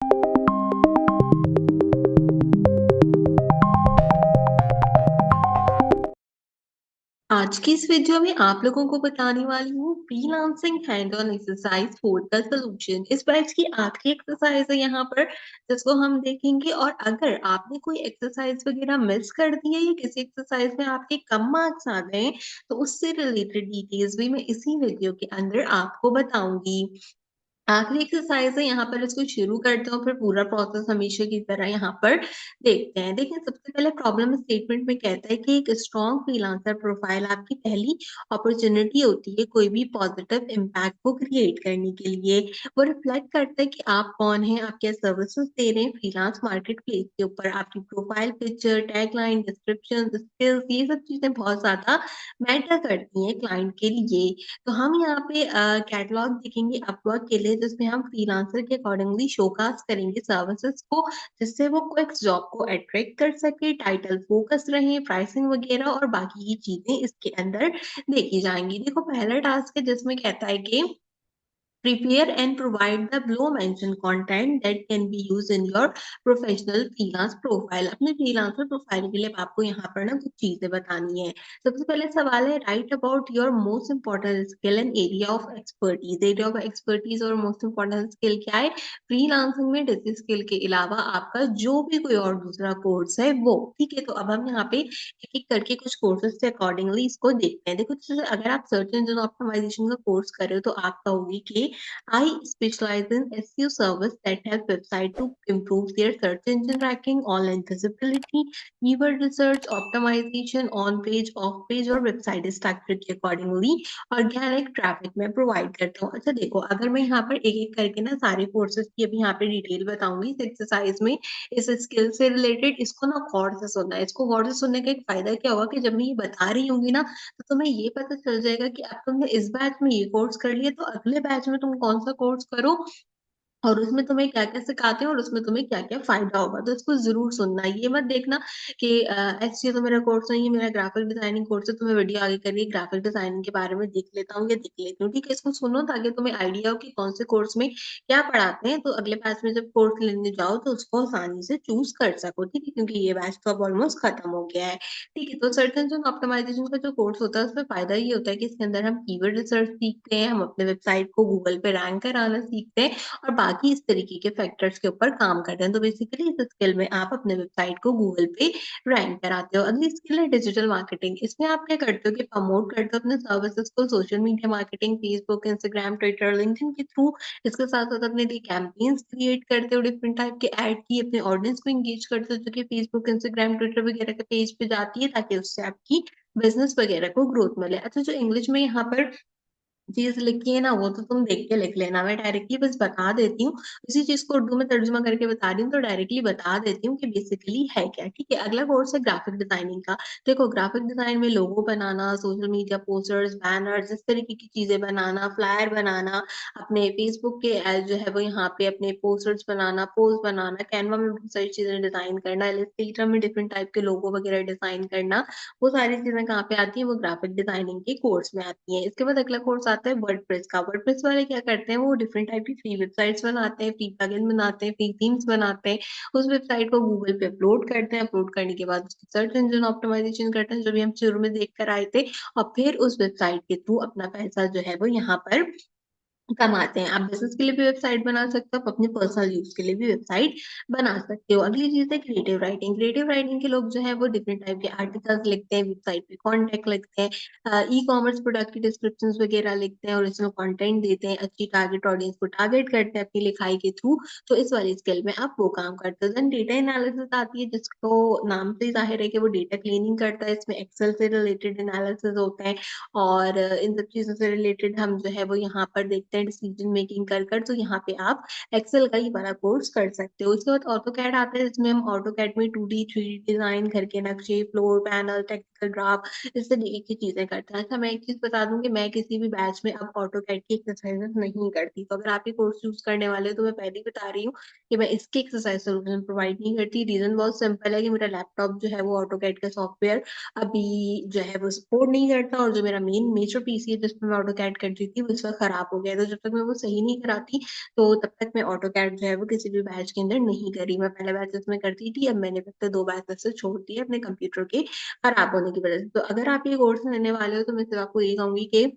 आज की इस वीडियो में आप लोगों को बताने वाली हूँ फ्रीलांसिंग हैंड ऑन एक्सरसाइज 4 का सॉल्यूशन। इस बैच की आखिरी एक्सरसाइज है यहाँ पर जिसको हम देखेंगे। और अगर आपने कोई एक्सरसाइज वगैरह मिस कर दी है या किसी एक्सरसाइज में आपके कम मार्क्स आ गए हैं, तो उससे रिलेटेड डिटेल्स भी मैं इसी वीडियो के अंदर आपको बताऊंगी। आखिरी एक्सरसाइज है यहाँ पर, इसको शुरू करते हैं और फिर पूरा प्रोसेस हमेशा की तरह यहाँ पर देखते हैं। देखिए, सबसे पहले प्रॉब्लम स्टेटमेंट में कहता है कि एक स्ट्रॉन्ग फ्रीलांसर प्रोफाइल आपकी पहली अपॉर्चुनिटी होती है कोई भी पॉजिटिव इम्पैक्ट को क्रिएट करने के लिए। वो रिफ्लेक्ट करता है कि आप कौन हैं, आप क्या सर्विसेज दे रहे हैं फ्रीलांस मार्केट प्लेस के ऊपर। आपकी profile picture, tagline, description, skills, ये सब चीजें बहुत ज्यादा मैटर करती हैं क्लाइंट के लिए। तो हम यहाँ पे कैटलॉग देखेंगे अपवर्क के लिए, जिसमें हम फ्रीलांसर के अकॉर्डिंगली शोकास्ट करेंगे सर्विसेज को, जिससे वो क्विक जॉब को अट्रैक्ट कर सके, टाइटल फोकस रहे, प्राइसिंग वगैरह और बाकी की चीजें इसके अंदर देखी जाएंगी। देखो, पहला टास्क है जिसमें कहता है कि prepare and provide the below mentioned content that can be used in your professional freelance profile। अपने freelancer प्रोफाइल के लिए आपको यहाँ पर ना कुछ चीजें बतानी है। सबसे पहले सवाल है, right about your most important skill and area of expertise. Area of expertise और मोस्ट इंपॉर्टेंट स्किल क्या है फ्रीलांसिंग में? डिस स्किल के अलावा आपका जो भी कोई और दूसरा कोर्स है वो। ठीक है, तो अब हम यहाँ पे एक एक करके कुछ कोर्सेज से अकॉर्डिंगली इसको देखते हैं। देखो, जैसे अगर आप सर्च इंजन ऑप्टिमाइजेशन का कोर्स कर रहे हो तो आप कहोगे कि I specialize in SEO service that help website to improve their search engine ranking, online visibility, keyword research, optimization, on page, off page और website structure के accordingly organic traffic में provide करता हूँ। अच्छा देखो, अगर मैं यहाँ पर एक एक करके ना सारे कोर्सेज की अभी यहाँ पे डिटेल बताऊंगी इस एक्सरसाइज में, इस स्किल से रिलेटेड, इसको ना गौर से सुनना है। इसको गौर से सुनने का एक फायदा क्या होगा कि जब मैं ये बता रही होंगी ना, तो तुम्हें ये पता चल जाएगा कि अब तुमने इस बैच में ये कोर्स कर लिया तो अगले बैच में तुम कौन सा कोर्स करो और उसमें तुम्हें क्या-क्या सिखाते हैं और उसमें तुम्हें क्या-क्या फ़ायदा होगा। तो इसको ज़रूर सुनना। ये मत देखना कि एसईओ तो मेरा कोर्स नहीं है, मेरा ग्राफ़िक डिज़ाइनिंग कोर्स है, तो मैं वीडियो आगे करके ग्राफ़िक डिज़ाइनिंग के बारे में देख लेता हूँ या देख लेती हूँ। ठीक है? इसको सुनो ताकि तुम्हें आइडिया हो कि कौन से कोर्स में क्या पढ़ाते हैं, तो अगले बैच में जब कोर्स लेने जाओ तो उसको आसानी से चूज़ कर सको। ठीक है? क्योंकि ये बैच तो अब ऑलमोस्ट खत्म हो गया है। ठीक है? तो सर्च इंजन ऑप्टिमाइज़ेशन का जो कोर्स होता है उसमें फ़ायदा ये होता है कि इसके अंदर हम कीवर्ड रिसर्च सीखते हैं, हम अपने वेबसाइट को गूगल पे रैंक कराना सीखते हैं और बाकी इस तरीके के फैक्टर्स के ऊपर काम करते हैं। तो बेसिकली इस स्किल में आप अपने वेबसाइट को गूगल पे रैंक कराते हो। अगली स्किल है डिजिटल मार्केटिंग। इसमें आप क्या करते हो कि प्रमोट करते हो अपने सर्विसेज को social media marketing, Facebook, Instagram, Twitter, LinkedIn के थ्रू। इसके साथ-साथ अपने लिए कैंपेन्स क्रिएट करते हो, डिफरेंट टाइप के ऐड की अपने ऑडियंस को एंगेज करते हो, जो कि फेसबुक, इंस्टाग्राम, ट्विटर वगैरह के पेज पे जाती है, ताकि उससे आपकी बिज़नेस वगैरह को ग्रोथ मिले। अच्छा, जो इंग्लिश में यहाँ पर चीज़ लिखी है ना, वो तो तुम देख के लिख लेना, मैं डायरेक्टली बस बता देती हूँ। इसी चीज़ को उर्दू में तर्जुमा करके बता रही हूँ, तो डायरेक्टली बता देती हूँ कि बेसिकली है क्या, ठीक है? अगला कोर्स है ग्राफ़िक डिज़ाइनिंग का। देखो, ग्राफ़िक डिज़ाइन में लोगो बनाना, सोशल मीडिया पोस्टर्स, बैनर्स, इस तरीके की चीज़ें बनाना, फ्लायर बनाना, अपने फ़ेसबुक के जो है वो यहाँ पे अपने पोस्टर्स बनाना, पोस्ट बनाना, कैनवा में बहुत सारी चीज़ें डिज़ाइन करना, इलस्ट्रेटर में डिफरेंट टाइप के लोगो वगैरह डिज़ाइन करना, वो सारी चीज़ें कहाँ पे आती हैं? वो ग्राफ़िक डिज़ाइनिंग के कोर्स में आती हैं। इसके बाद अगला कोर्स आता है वर्डप्रेस का। वर्डप्रेस वाले क्या करते हैं? वो डिफरेंट टाइप की फ्री वेबसाइट्स बनाते हैं, फ्री प्लगइन बनाते हैं, फ्री थीम्स बनाते हैं। उस वेबसाइट को गूगल पे अपलोड करते हैं, अपलोड करने के बाद उसकी सर्च इंजन ऑप्टिमाइज़ेशन करते हैं, जो भी हम शुरू में देख कर आए थे, और फिर उस वेबसाइट के थ्रू अपना पैसा जो है वो यहाँ पर कमाते हैं। आप बिज़नेस के लिए भी वेबसाइट बना सकते हो, आप अपने पर्सनल यूज़ के लिए भी वेबसाइट बना सकते हो। अगली चीज़ है क्रिएटिव राइटिंग। क्रिएटिव राइटिंग के लोग जो हैं वो डिफरेंट टाइप के आर्टिकल्स लिखते हैं, वेबसाइट पे कॉन्टेंट लिखते हैं, ई-कॉमर्स प्रोडक्ट की डिस्क्रिप्शंस वगैरह लिखते हैं, ओरिजिनल कंटेंट देते हैं, अच्छी टारगेट ऑडियंस को टारगेट करते हैं अपनी लिखाई के थ्रू। तो इस वाली स्किल में आप वो काम करते हो। देन डेटा एनालिसिस आती है, जिसको नाम से ही ज़ाहिर है कि वो डेटा क्लीनिंग करता है। इसमें एक्सेल से रिलेटेड एनालिसिस होते हैं और इन सब चीज़ों से रिलेटेड हम जो है वो यहाँ पर देखते हैं डिसीजन मेकिंग कर तो यहाँ पे आप एक्सेल का ही वाला कोर्स कर सकते हो। उसके बाद ऑटोकैड आता है, जिसमें हम ऑटोकैड में 2D, 3D डिज़ाइन, घर के नक्शे, floor panel, technical technical draft इस तरीके की चीज़ें करता है। अच्छा मैं एक चीज़ बता दूँ कि मैं किसी भी बैच में अब ऑटोकैड की एक्सरसाइज़ेज़ नहीं करती। तो अगर आप ये कोर्स चूज़ करने वाले हो तो मैं पहले ही बता रही हूँ कि मैं इसकी एक्सरसाइज़ सॉल्यूशन प्रोवाइड नहीं करती। रीज़न बहुत सिंपल है कि मेरा लैपटॉप जो है वो ऑटोकैड का सॉफ्टवेयर अभी जो है वो सपोर्ट नहीं करता और जो मेरा मेन मेजर पीसी है जिसमें मैं ऑटोकैड करती थी, वो इस वक़्त खराब हो गया है। तो जब तक मैं वो सही नहीं कराती, तो तब तक मैं ऑटोकैड जो है वो किसी भी बैच के अंदर नहीं करी। मैं पहले बैचेज़ में करती थी, अब मैंने फिर से 2 बैचेज़ से छोड़ दिए अपने कंप्यूटर के खराब होने की वज़ह से। तो अगर आप ये कोर्स लेने वाले हो, तो मैं सिर्फ़ आपको यही कहूँगी कि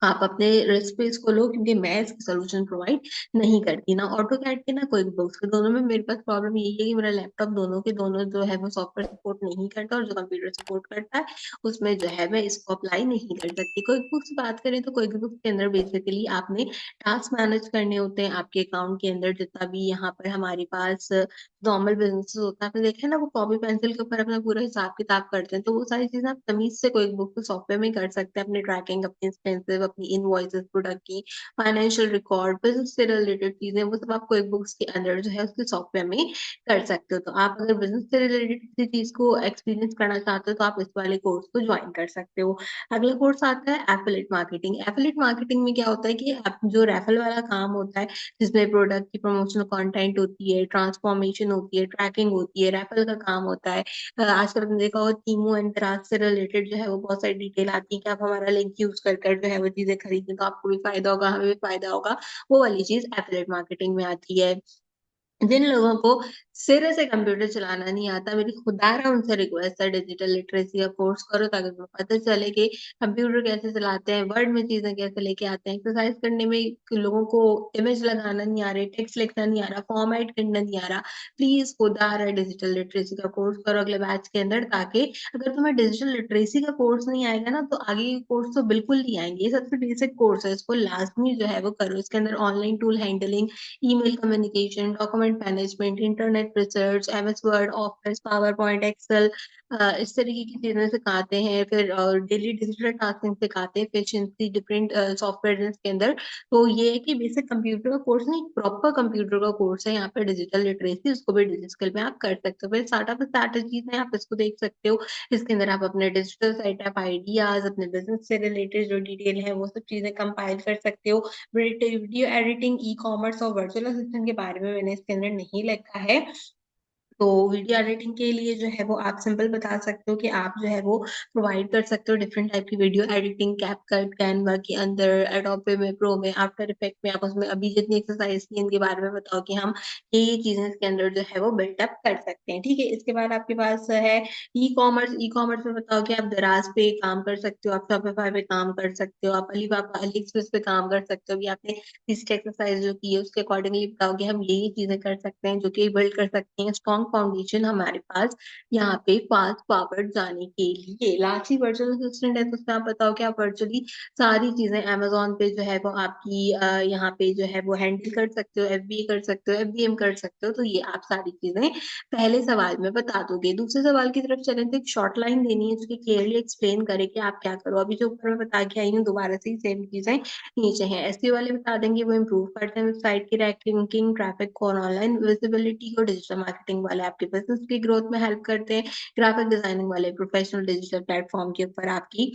आप अपने रिस्क पे इसको लो क्योंकि मैं इसकी सॉल्यूशन प्रोवाइड नहीं करती, ना ऑटोकैड के ना क्विकबुक्स के। दोनों में मेरे पास प्रॉब्लम यही है कि मेरा लैपटॉप दोनों के दोनों जो है वो सॉफ्टवेयर सपोर्ट नहीं करता और जो कंप्यूटर सपोर्ट करता है, उसमें जो है मैं इसको अप्लाई नहीं कर सकती। क्विकबुक्स की बात करें तो क्विकबुक्स के अंदर बेसिकली आपने टास्क मैनेज करने होते हैं आपके अकाउंट के अंदर जितना भी यहाँ पर हमारे पास नॉर्मल बिज़नेसेस होता है, आपने देखा है ना वो कॉपी पेंसिल के ऊपर अपना पूरा हिसाब-किताब करते हैं, तो वो सारी चीज़ें आप तमीज़ से क्विकबुक के सॉफ्टवेयर में कर सकते हैं, अपनी ट्रैकिंग, अपनी एक्सपेंसेस, अपनी इनवॉइसेस, प्रोडक्ट की, फाइनेंशियल रिकॉर्ड, बिज़नेस से रिलेटेड चीज़ें, वो सब आप क्विकबुक्स के अंदर जो है उसके सॉफ्टवेयर में कर सकते हो। तो आप अगर बिज़नेस से रिलेटेड किसी चीज़ को एक्सपीरियंस करना चाहते हो, तो आप इस वाले कोर्स को जॉइन कर सकते हो। अगला कोर्स आता है एफिलिएट मार्केटिंग। एफिलिएट मार्केटिंग में क्या होता है कि आप जो रेफरल वाला काम होता है जिसमें प्रोडक्ट की प्रमोशनल कंटेंट होती है, ट्रांसफॉर्मेशन होती है, ट्रैकिंग होती है, रेफरल का काम होता है। आजकल आपने देखा होगा टीमू एंड दराज से रिलेटेड जो है वो बहुत सारी डिटेल आती है कि आप हमारा लिंक यूज़ कर जो है वो चीज़ें खरीदें तो आपको भी फ़ायदा होगा, हमें भी फ़ायदा होगा। वो वाली चीज़ एफिलिएट मार्केटिंग में आती है। जिन लोगों को सिरे से कंप्यूटर चलाना नहीं आता, मेरी खुदारा उनसे रिक्वेस्ट है डिजिटल लिटरेसी का कोर्स करो ताकि तुम्हें पता चले कि कंप्यूटर कैसे चलाते हैं, वर्ड में चीज़ें कैसे लेके आते हैं। एक्सरसाइज करने में लोगों को इमेज लगाना नहीं आ रही, टेक्स्ट लिखना नहीं आ रहा, फॉर्मेट करना नहीं आ रहा। प्लीज़ खुदारा डिजिटल लिटरेसी का कोर्स करो अगले बैच के अंदर ताकि अगर तुम्हें डिजिटल लिटरेसी का कोर्स नहीं आएगा ना, तो आगे के कोर्स तो बिल्कुल नहीं आएँगे। ये सबसे बेसिक कोर्स है, इसको लाज़मी जो है वो करो। इसके अंदर online tool handling email communication, document management, internet research, MS Word, office, PowerPoint, Excel इस तरीके की चीज़ें सिखाते हैं। फिर डेली डिजिटल टास्किंग सिखाते हैं, एफिशिएंसी डिफरेंट सॉफ्टवेयर्स के अंदर। तो ये है कि बेसिक कंप्यूटर का कोर्स नहीं, प्रॉपर कंप्यूटर का कोर्स है। यहाँ पे डिजिटल लिटरेसी उसको भी डिजिटल में आप कर सकते हो। फिर स्टार्टअप स्ट्रैटेजीज़ हैं, आप इसको देख सकते हो। इसके अंदर आप अपने डिजिटल सेटअप आइडियाज़, अपने बिज़नेस से रिलेटेड जो डिटेल है, वो सब चीज़ें कंपाइल कर सकते हो। वीडियो एडिटिंग, ई-कॉमर्स और वर्चुअल असिस्टेंट के बारे में मैंने इसके अंदर नहीं लिखा है। तो वीडियो एडिटिंग के लिए जो है वो आप सिंपल बता सकते हो कि आप जो है वो प्रोवाइड कर सकते हो डिफरेंट टाइप की वीडियो एडिटिंग, कैपकट, कैनवा के अंदर, एडोबे में, प्रो में, आफ्टर इफेक्ट में आप उसमें अभी जितनी एक्सरसाइज़ की इनके बारे में बताओ कि हम ये चीज़ें इसके अंदर जो है वो बिल्ट अप कर सकते हैं, ठीक है? इसके बाद आपके पास है ई-कॉमर्स, ई-कॉमर्स में बताओ कि आप दराज़ पे काम कर सकते हो, आप शॉपिफाई पे काम कर सकते हो, आप अलीबाबा, अलीएक्सप्रेस पे काम कर सकते हो। अभी आपने तीसरी एक्सरसाइज़ जो की है उसके अकॉर्डिंगली बताओ कि हम ये चीज़ें कर सकते हैं जो कि बिल्ड कर सकते हैं स्ट्रॉन्ग फाउंडेशन हमारे पास यहाँ पे फास्ट फॉरवर्ड जाने के लिए। लास्ट ही वर्चुअल असिस्टेंट है तो उसमें आप बताओ कि आप वर्चुअली सारी चीज़ें अमेज़न पे जो है वो आपकी यहाँ पे जो है वो हैंडल कर सकते हो, एफबीए कर सकते हो, एफबीएम कर सकते हो, तो ये आप सारी चीज़ें पहले सवाल में बता दोगे। दूसरे सवाल की तरफ चलें तो एक शॉर्ट लाइन देनी है जिसकी क्लियरली एक्सप्लेन करे कि आप क्या करो। अभी जो ऊपर मैं बता के आई हूँ दोबारा से ही सेम चीज़ें नीचे हैं। एसईओ वाले बता देंगे वो इम्प्रूव करते हैं वेबसाइट की रैंकिंग, ट्रैफिक को और ऑनलाइन विजिबिलिटी को। डिजिटल मार्केटिंग वाले आपके बिज़नेस की ग्रोथ में हेल्प करते हैं। ग्राफिक डिजाइनिंग वाले प्रोफेशनल डिजिटल प्लेटफॉर्म के ऊपर आपकी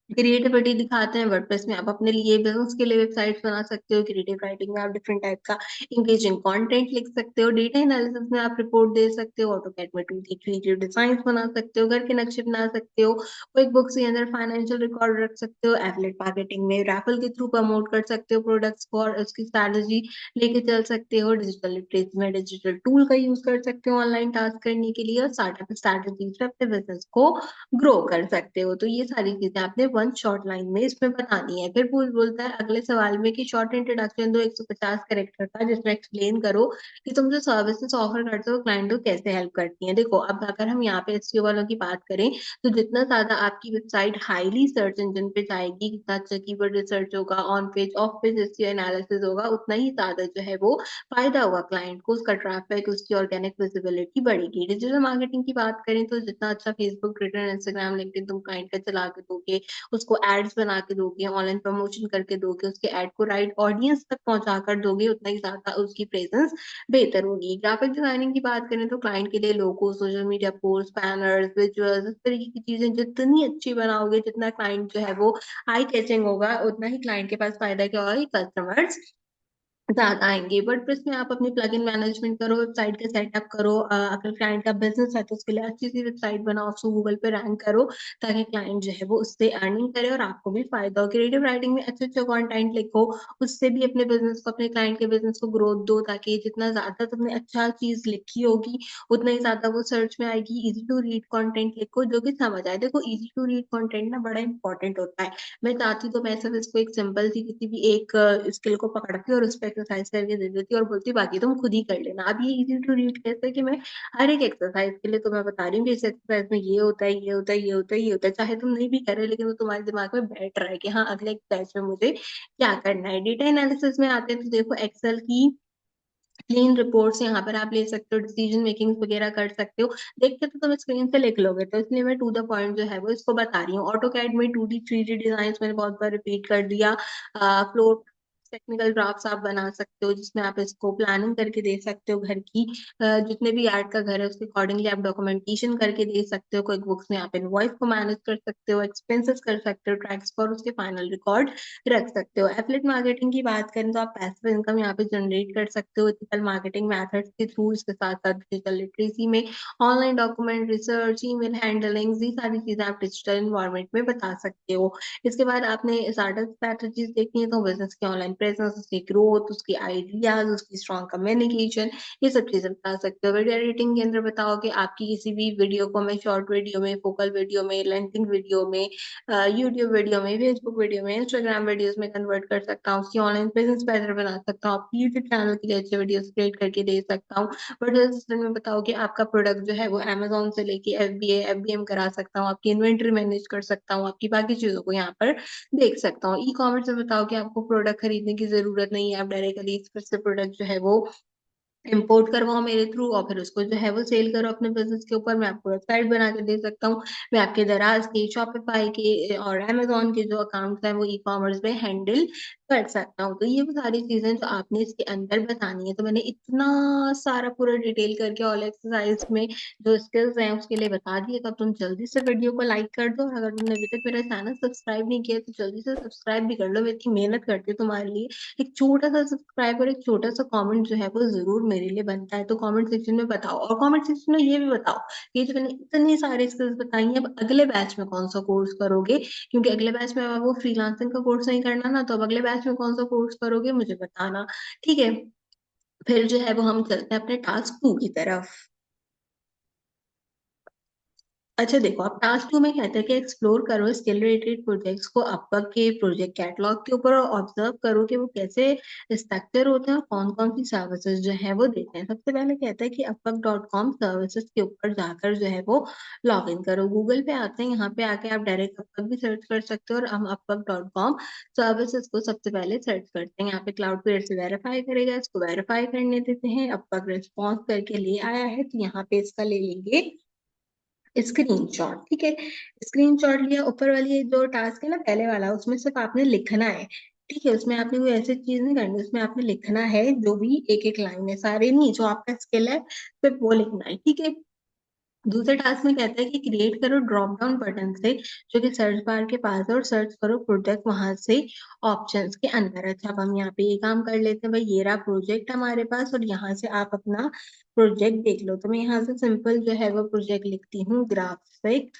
क्रिएटिविटी दिखाते हैं। वर्डप्रेस में आप अपने लिए बिज़नेस के लिए वेबसाइट्स बना सकते हो। क्रिएटिव राइटिंग में आप डिफरेंट टाइप का एंगेजिंग कंटेंट लिख सकते हो। डेटा एनालिसिस में आप रिपोर्ट दे सकते हो। ऑटोकैड में टूल के क्रिएटिव डिजाइन्स बना सकते हो। घर के नक्शे बना सकते हो। क्विकबुक्स के अंदर फाइनेंशियल रिकॉर्ड रख सकते हो। एफिलिएट मार्केटिंग में रैफल के थ्रू प्रमोट कर सकते हो प्रोडक्ट्स को और उसकी स्ट्रैटेजी लेके चल सकते हो। डिजिटल लिटरेसी में डिजिटल टूल का यूज़ कर सकते हो ऑनलाइन टास्क करने के लिए और स्टार्टअप स्ट्रैटेजीज़ पे अपने बिज़नेस को ग्रो कर सकते हो। तो ये सारी चीज़ें आपने वन शॉर्ट लाइन में इसमें बतानी है। फिर वो बोलता है अगले सवाल में कि शॉर्ट इंट्रोडक्शन दो 150 कैरेक्टर का जिसमें एक्सप्लेन करो कि तुम जो सर्विसेज़ ऑफर करते हो क्लाइंट को कैसे हेल्प करती हैं। देखो अब अगर हम यहाँ पे एसईओ वालों की बात करें तो जितना ज़्यादा आपकी वेबसाइट हाइली सर्च इंजन पे जाएगी, जितना अच्छा कीवर्ड रिसर्च होगा, on page, of page SEO analysis होगा, उतना ही ज़्यादा जो है वो फ़ायदा होगा क्लाइंट को, उसका ट्रैफिक, उसकी ऑर्गेनिक विजिबिलिटी बढ़ेगी। डिजिटल मार्केटिंग की बात करें तो जितना अच्छा फेसबुक, ट्विटर, इंस्टाग्राम, लिंक्डइन तुम क्लाइंट का चला के दोगे, उसको एड्स बना के दोगे, ऑनलाइन प्रमोशन करके दोगे, उसके एड को राइट ऑडियंस तक पहुँचा कर दोगे, उतना ही ज़्यादा उसकी प्रेज़ेंस बेहतर होगी। ग्राफ़िक डिज़ाइनिंग की बात करें तो क्लाइंट के लिए logo, social media post, banners, visuals इस तरीके की चीज़ें जितनी अच्छी बनाओगे, जितना क्लाइंट जो है वो आई कैचिंग होगा, उतना ही क्लाइंट के पास फ़ायदा क्या होगा कि कस्टमर्स ज़्यादा आएँगे। वर्डप्रेस में आप अपनी प्लगइन मैनेजमेंट करो, वेबसाइट का सेटअप करो। अगर क्लाइंट का बिज़नेस है तो उसके लिए अच्छी-सी वेबसाइट बनाओ, उसको गूगल पे रैंक करो, ताकि क्लाइंट जो है वो उससे अर्निंग करे और आपको भी फ़ायदा हो। क्रिएटिव राइटिंग में अच्छे-अच्छे कंटेंट लिखो, उससे भी अपने बिज़नेस को, अपने क्लाइंट के बिज़नेस को ग्रोथ दो, ताकि जितना ज़्यादा तुमने अच्छा चीज़ लिखी होगी, उतना ही ज़्यादा वो सर्च में आएगी। ईज़ी टू रीड कंटेंट लिखो जो कि समझ आए। देखो ईज़ी टू रीड कंटेंट ना बड़ा इम्पोर्टेंट होता है। मैं चाहती तो मैं सिर्फ़ इसको एक सिंपल सी किसी भी एक स्किल को पकड़ती और उस पे एक्सरसाइज़ करके दे देती और बोलती बाकी तुम खुद ही कर लेना। अब ये ईज़ी टू रीड कैसे कि मैं हर एक एक्सरसाइज़ के लिए तुम्हें बता रही हूँ कि इस एक्सरसाइज़ में ये होता है, ये होता है, ये होता है, ये होता है। चाहे तुम नहीं भी कर रहे लेकिन वो तुम्हारे दिमाग में बैठ रहा है कि हाँ, अगले एक्सरसाइज़ में मुझे क्या करना है। डेटा एनालिसिस में आते हैं तो देखो एक्सेल की क्लीन रिपोर्ट्स यहाँ पर आप ले सकते हो, डिसीजन मेकिंग वगैरह कर सकते हो। देख के तो तुम स्क्रीन से लिख लोगे, तो इसलिए मैं टू द पॉइंट जो है वो इसको बता रही हूँ। ऑटोकैड में 2D, 3D डिज़ाइन्स मैंने बहुत बार रिपीट कर दिया। फ्लोर टेक्निकल ड्राफ्ट्स आप बना सकते हो, जिसमें आप इसको प्लानिंग करके दे सकते हो घर की। जितने भी आर्ट का घर है उसके अकॉर्डिंगली आप डॉक्यूमेंटेशन करके दे सकते हो। क्विक बुक्स में आप इनवॉइस को मैनेज कर सकते हो, एक्सपेंसेस कर सकते हो, ट्रैक्स पर उसके फाइनल रिकॉर्ड रख सकते हो। एफिलिएट मार्केटिंग की बात करें तो आप पैसिव इनकम यहाँ पे जनरेट कर सकते हो एथिकल मार्केटिंग मेथड्स के थ्रू। इसके साथ-साथ डिजिटल लिटरेसी में online document research, email handling ये सारी चीज़ें आप डिजिटल एनवायरनमेंट में बता सकते हो। इसके बाद आपने स्टार्टअप स्ट्रैटेजीज़ देखनी है तो बिज़नेस की ऑनलाइन प्रेज़ेंस, उसकी ग्रोथ, उसके आइडियाज़, उसकी स्ट्रॉन्ग कम्युनिकेशन ये सब चीज़ें बता सकते हो। वीडियो एडिटिंग के अंदर बताओगे आपकी किसी भी वीडियो को मैं शॉर्ट वीडियो में, फोकल वीडियो में, लेंथिंग वीडियो में यूट्यूब वीडियो में, फेसबुक वीडियो में, इंस्टाग्राम वीडियोज़ में कन्वर्ट कर सकता हूँ, उसकी ऑनलाइन प्रेज़ेंस बेहतर बना सकता हूँ, आपकी यूट्यूब चैनल के लिए अच्छे वीडियोज़ क्रिएट करके दे सकता हूँ। वर्चुअल असिस्टेंट में बताओ कि आपका प्रोडक्ट जो है वो अमेज़न से लेके एफबीए, एफबीएम करा सकता हूँ, आपकी इन्वेंटरी मैनेज कर सकता हूँ, आपकी बाकी चीज़ों को यहाँ पर देख सकता हूँ। ई-कॉमर्स में बताओ कि आपको प्रोडक्ट खरीदने की ज़रूरत नहीं है, आप डायरेक्टली फिर से प्रोडक्ट जो है वो इम्पोर्ट करवाओ मेरे थ्रू और फिर उसको जो है वो सेल करो अपने बिज़नेस के ऊपर। मैं आपको वेबसाइट बना के दे सकता हूँ। मैं आपके दराज़ के, शॉपिफ़ाई के और अमेज़न के जो अकाउंट्स हैं वो ई-कॉमर्स में हैंडल कर सकता हूँ। तो ये वो सारी चीज़ें जो आपने इसके अंदर बतानी है। तो मैंने इतना सारा पूरा डिटेल करके ऑल एक्सरसाइज़ में जो स्किल्स हैं उसके लिए बता दिए। तो अब तुम जल्दी से वीडियो को लाइक कर दो और अगर तुमने अभी तक मेरा चैनल सब्सक्राइब नहीं किया है तो जल्दी से सब्सक्राइब भी कर लो। मैं इतनी मेहनत करती हूँ तुम्हारे लिए। एक छोटा-सा सब्सक्राइब और एक छोटा-सा कमेंट जो है वो ज़रूर मेरे लिए बनता है, तो कमेंट सेक्शन में बताओ और कमेंट सेक्शन में ये भी बताओ, ये जो मैंने इतनी सारी स्किल्स बताई हैं, अब अगले बैच में कौन-सा कोर्स करोगे? क्योंकि अगले बैच में अब वो फ्रीलांसिंग का कोर्स नहीं करना ना, तो अब अगले बैच में कौन-सा कोर्स करोगे मुझे बताना, ठीक है? फिर जो है वो हम चलते हैं अपने टास्क 2 की तरफ। अच्छा देखो, अब टास्क 2 में कहते हैं कि एक्सप्लोर करो स्किल रिलेटेड प्रोजेक्ट्स को अपवर्क के प्रोजेक्ट कैटलॉग के ऊपर और ऑब्जर्व करो कि वो कैसे स्ट्रक्चर होते हैं और कौन-कौन सी सर्विसेज़ जो है वो देते हैं। सबसे पहले कहता है कि अपवर्क.com सर्विसेज़ के ऊपर जाकर जो है वो लॉगिन करो। गूगल पे आते हैं, यहाँ पे आके आप डायरेक्ट अपवर्क भी सर्च कर सकते हो और हम अपवर्क.com सर्विसेज़ को सबसे पहले सर्च करते हैं। यहाँ पे क्लाउडफ्लेयर से वेरीफाई करेगा, इसको वेरीफाई करने देते हैं। अपवर्क रिस्पॉन्स करके ले आया है, तो यहाँ पे इसका ले लेंगे स्क्रीनशॉट, ठीक है? स्क्रीनशॉट लिया, ऊपर वाली जो टास्क है ना पहले वाला, उसमें सिर्फ़ आपने लिखना है, ठीक है? उसमें आपने कोई ऐसी चीज़ नहीं करनी, उसमें आपने लिखना है जो भी एक-एक लाइन है, सारे नहीं, जो आपका स्किल है, सिर्फ़ वो लिखना है, ठीक है? दूसरे टास्क में कहता है कि क्रिएट करो ड्रॉप डाउन बटन से, जो कि सर्च बार के पास है और सर्च करो प्रोजेक्ट वहाँ से ऑप्शंस के अंदर। अच्छा, अब हम यहाँ पे ये काम कर लेते हैं, भाई ये रहा प्रोजेक्ट हमारे पास और यहाँ से आप अपना प्रोजेक्ट देख लो। तो मैं यहाँ से सिंपल जो है वो प्रोजेक्ट लिखती हूँ, ग्राफिक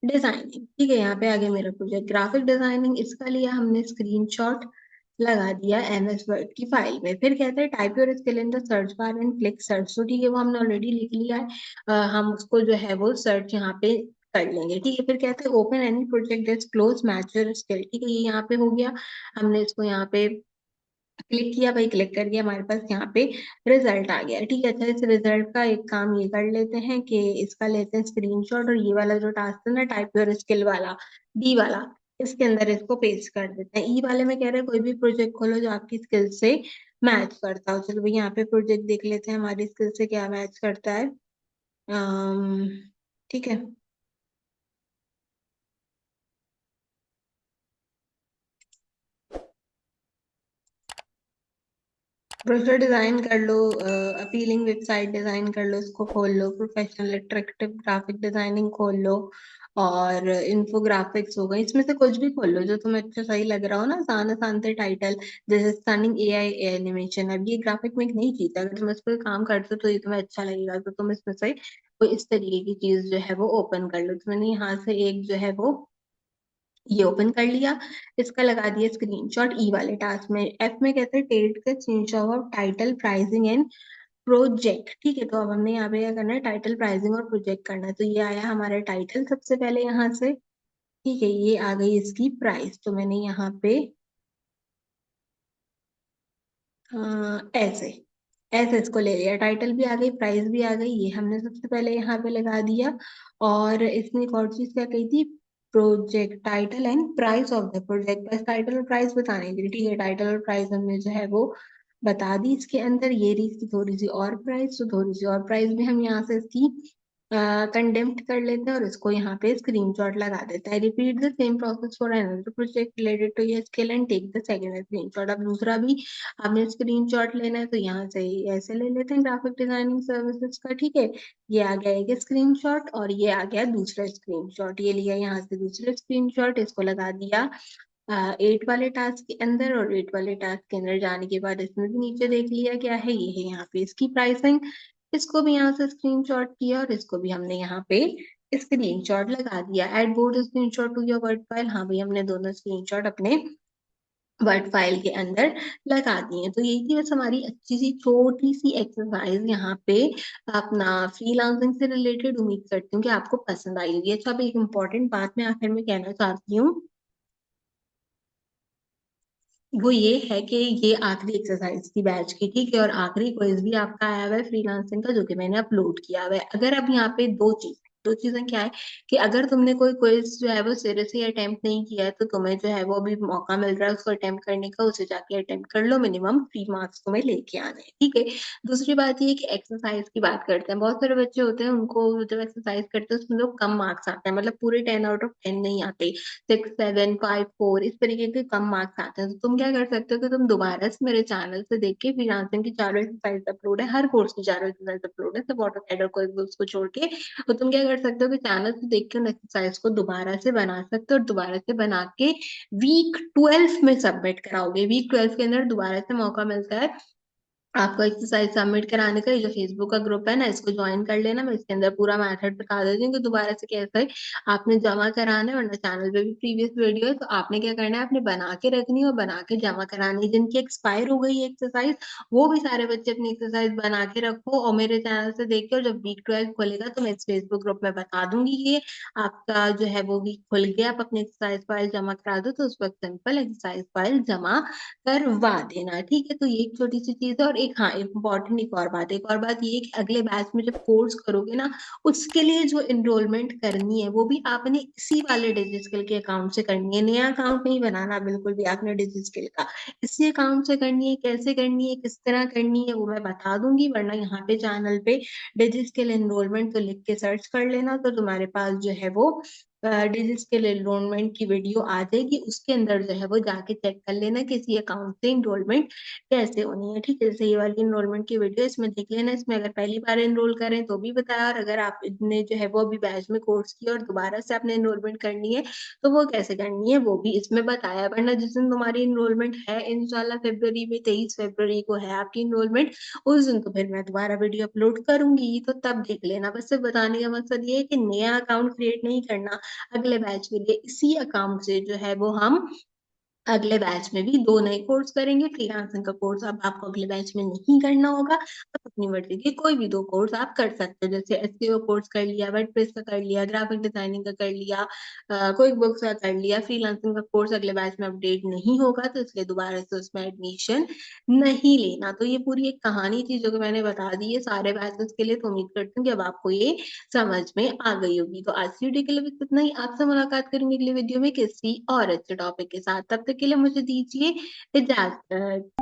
डिज़ाइनिंग, ठीक है? यहाँ पे आ गया मेरा प्रोजेक्ट ग्राफिक डिज़ाइनिंग, इसका लिया हमने स्क्रीनशॉट, लगा दिया एमएस वर्ड की फाइल में। फिर कहता है type your skill in the search bar and click search, तो ठीक है वो हमने ऑलरेडी लिख लिया है। हम उसको जो है वो सर्च यहाँ पे कर लेंगे, ठीक है? फिर कहते हैं open any project that's close match your skill, ठीक है? ये यहाँ पे हो गया, हमने इसको यहाँ पे क्लिक किया, भाई क्लिक कर दिया, हमारे पास यहाँ पे रिजल्ट आ गया, ठीक है? अच्छा, इस रिजल्ट का एक काम ये कर लेते हैं कि इसका लेते हैं स्क्रीनशॉट और ये वाला जो टास्क है ना टाइप योर स्किल वाला, बी वाला, इसके अंदर इसको पेस्ट कर देते हैं। ई वाले में कह रहे हैं कोई भी प्रोजेक्ट खोलो जो आपकी स्किल से मैच करता हो। चलो भाई यहाँ पे प्रोजेक्ट देख लेते हैं हमारी स्किल से क्या मैच करता है। अम, ठीक है। ब्रोशर डिजाइन कर लो, अपीलिंग वेबसाइट डिजाइन कर लो, इसको खोल लो, प्रोफेशनल अट्रैक्टिव ग्राफिक डिजाइनिंग खोल लो, और इन्फोग्राफिक्स हो गई, इसमें से कुछ भी खोल लो जो तुम्हें अच्छा सही लग रहा हो ना, आसान आसान से टाइटल, जैसे स्टनिंग एआई एनिमेशन। अब ये ग्राफिक में नहीं चीज, अगर तुम इस पर काम करते हो तो ये तुम्हें अच्छा लगेगा, तो तुम इसमें से कोई इस तरीके की चीज जो है वो ओपन कर लो। तो मैंने यहाँ से एक जो है वो ये ओपन कर लिया, इसका लगा दिया स्क्रीनशॉट। ई वाले टास्क में एफ में कहते हैं टेट का screenshot of title pricing and project. ठीक है, तो अब हमने यहाँ पे क्या करना है, टाइटल प्राइसिंग और प्रोजेक्ट करना है। तो ये आया हमारा टाइटल सबसे पहले यहाँ से। ठीक है, ये आ गई इसकी प्राइस, तो मैंने यहाँ पे ऐसे ऐसे इसको ले लिया, टाइटल भी आ गई, प्राइस भी आ गई, ये हमने सबसे पहले यहाँ पे लगा दिया। और इसमें एक और चीज क्या कही थी, project title and price of the project, बस टाइटल और प्राइस बताने के लिए। ठीक है, टाइटल और प्राइस हमने जो है वो बता दी इसके अंदर। ये रही इसकी थोड़ी सी और प्राइस, तो थोड़ी सी और प्राइस भी हम यहाँ से इसकी कंडेम्प्ट कर लेते हैं और इसको यहाँ पे स्क्रीनशॉट लगा देते हैं। Repeat the same process for another project related to your skill and take the second screenshot. अब दूसरा भी हमें स्क्रीनशॉट लेना है, तो यहाँ से ऐसे ले लेते हैं ग्राफिक डिजाइनिंग सर्विसेज का। ठीक है, ये आ गया एक स्क्रीनशॉट और ये आ गया दूसरा स्क्रीनशॉट। ये लिया यहाँ से दूसरा स्क्रीनशॉट, इसको लगा दिया 8 वाले टास्क के अंदर, और 8 वाले टास्क के अंदर जाने के बाद इसमें भी नीचे देख लिया क्या है, ये है यहाँ पे इसकी प्राइसिंग। इसको भी यहाँ से स्क्रीनशॉट किया और इसको भी हमने यहाँ पे स्क्रीनशॉट लगा दिया। Add board screenshot to your word file, हाँ भाई हमने दोनों स्क्रीनशॉट अपने वर्ड फाइल के अंदर लगा दिए। तो यही थी बस हमारी अच्छी सी छोटी सी एक्सरसाइज यहाँ पे अपना फ्रीलांसिंग से रिलेटेड। उम्मीद करती हूँ कि आपको पसंद आई होगी। अच्छा, अब एक इम्पॉर्टेंट बात मैं आखिर में कहना चाहती हूँ, वो ये है कि ये आखिरी एक्सरसाइज की बैच की, ठीक है, और आखिरी क्विज भी आपका आया हुआ है फ्रीलांसिंग का, जो कि मैंने अपलोड किया हुआ है। अगर अब यहाँ पे दो चीजें क्या है कि अगर तुमने कोई क्विज जो है वो सिरे से अटेम्प्ट नहीं किया है, तो तुम्हें जो है वो अभी मौका मिल रहा है उसको अटेम्प्ट करने का, उसे जाके अटेम्प्ट कर लो, मिनिमम 3 मार्क्स तुम्हें लेके आने हैं। ठीक है, दूसरी बात ये है कि एक्सरसाइज की बात करते हैं, बहुत सारे बच्चे होते हैं उनको जब एक्सरसाइज करते हैं उसमें लोग कम मार्क्स आते हैं, मतलब पूरे 10 आउट ऑफ 10 नहीं आते, 6, 7, 5, 4 इस तरीके के कम मार्क्स आते हैं। तो तुम क्या कर सकते हो कि तुम दोबारा से मेरे चैनल से देख के, फ्रीलांसिंग की चारों एक्सरसाइज अपलोड है, हर कोर्स की चारों एक्सरसाइज अपलोड है, सब ऑटोकैड और कोई को छोड़ के। तो तुम क्या कर सकते हो कि चैनल से देख के उन एक्सरसाइज को दोबारा से बना सकते हो, और दोबारा से बना के वीक 12 में सबमिट कराओगे। वीक 12 के अंदर दोबारा से मौका मिलता है आपको एक्सरसाइज सबमिट कराने का। ये जो फेसबुक का ग्रुप है ना, इसको ज्वाइन कर लेना, मैं इसके अंदर पूरा मेथड बता देती हूँ कि दोबारा से कैसे है आपने जमा कराना है। वरना चैनल पे भी प्रीवियस वीडियो है, तो आपने क्या करना है, आपने बना के रखनी है और बना के जमा करानी है। जिनकी एक्सपायर हो गई है एक्सरसाइज, वो भी सारे बच्चे अपनी एक्सरसाइज बना के रखो और मेरे चैनल से देख के, और जब वीक 12 खोलेगा तो मैं इस फेसबुक ग्रुप में बता दूंगी कि आपका जो है वो वीक खुल गया, आप अपनी एक्सरसाइज फाइल जमा करा दो, तो उस वक्त सिंपल एक्सरसाइज फाइल जमा करवा देना। ठीक है, तो ये एक छोटी सी चीज है। और एक, हाँ, इम्पोर्टेंट एक और बात ये है कि अगले बैच में जब कोर्स करोगे ना, उसके लिए जो इनरोलमेंट करनी है वो भी आपने इसी वाले डिजिस्किल के अकाउंट से करनी है। नया अकाउंट नहीं बनाना बिल्कुल भी आपने डिजिस्किल का, इसी अकाउंट से करनी है। कैसे करनी है, किस तरह करनी है, वो मैं बता दूंगी। वरना यहाँ पे चैनल पे डिजिस्किल एनरोलमेंट तो लिख के सर्च कर लेना, तो तुम्हारे पास जो है वो डिजिटल एनरोलमेंट की वीडियो आ जाएगी, उसके अंदर जो है वो जाके चेक कर लेना किसी अकाउंट से एनरोलमेंट कैसे होनी है। ठीक है, जैसे ये वाली एनरोलमेंट की वीडियो, इसमें देख लेना। इसमें अगर पहली बार एनरोल करें तो भी बताया, और अगर आपने जो है वो अभी बैच में कोर्स किया और दोबारा से आपने एनरोलमेंट करनी है तो वो कैसे करनी है वो भी इसमें बताया। वरना जिस दिन तुम्हारी एनरोलमेंट है, इंशाल्लाह फरवरी में, 23 फरवरी को है आपकी एनरोलमेंट, उस दिन तो फिर मैं दोबारा वीडियो अपलोड करूंगी, तो तब देख लेना। बस सिर्फ बताने का मकसद ये है कि नया अकाउंट क्रिएट नहीं करना अगले बैच के लिए। इसी अकाउंट से जो है वो हम अगले बैच में भी 2 नए कोर्स करेंगे। फ्रीलांसिंग का कोर्स अब आपको अगले बैच में नहीं करना होगा, आप अपनी मर्जी के कोई भी 2 कोर्स आप कर सकते हो, जैसे एसईओ कोर्स कर लिया, वर्डप्रेस का कर लिया, ग्राफिक डिजाइनिंग का कर लिया, क्विक बुक्स का कर लिया। फ्रीलांसिंग का कोर्स अगले बैच में अपडेट नहीं होगा, तो इसलिए दोबारा से उसमें एडमिशन नहीं लेना। तो ये पूरी एक कहानी थी जो कि मैंने बता दी है सारे बैचेस के लिए। तो उम्मीद करती हूँ कि अब आपको ये समझ में आ गई होगी। तो आज की वीडियो के लिए बस इतना ही, आपसे मुलाकात करेंगे अगली वीडियो में किसी और अच्छे टॉपिक के साथ। तब तक के लिए मुझे दीजिए इजाजत।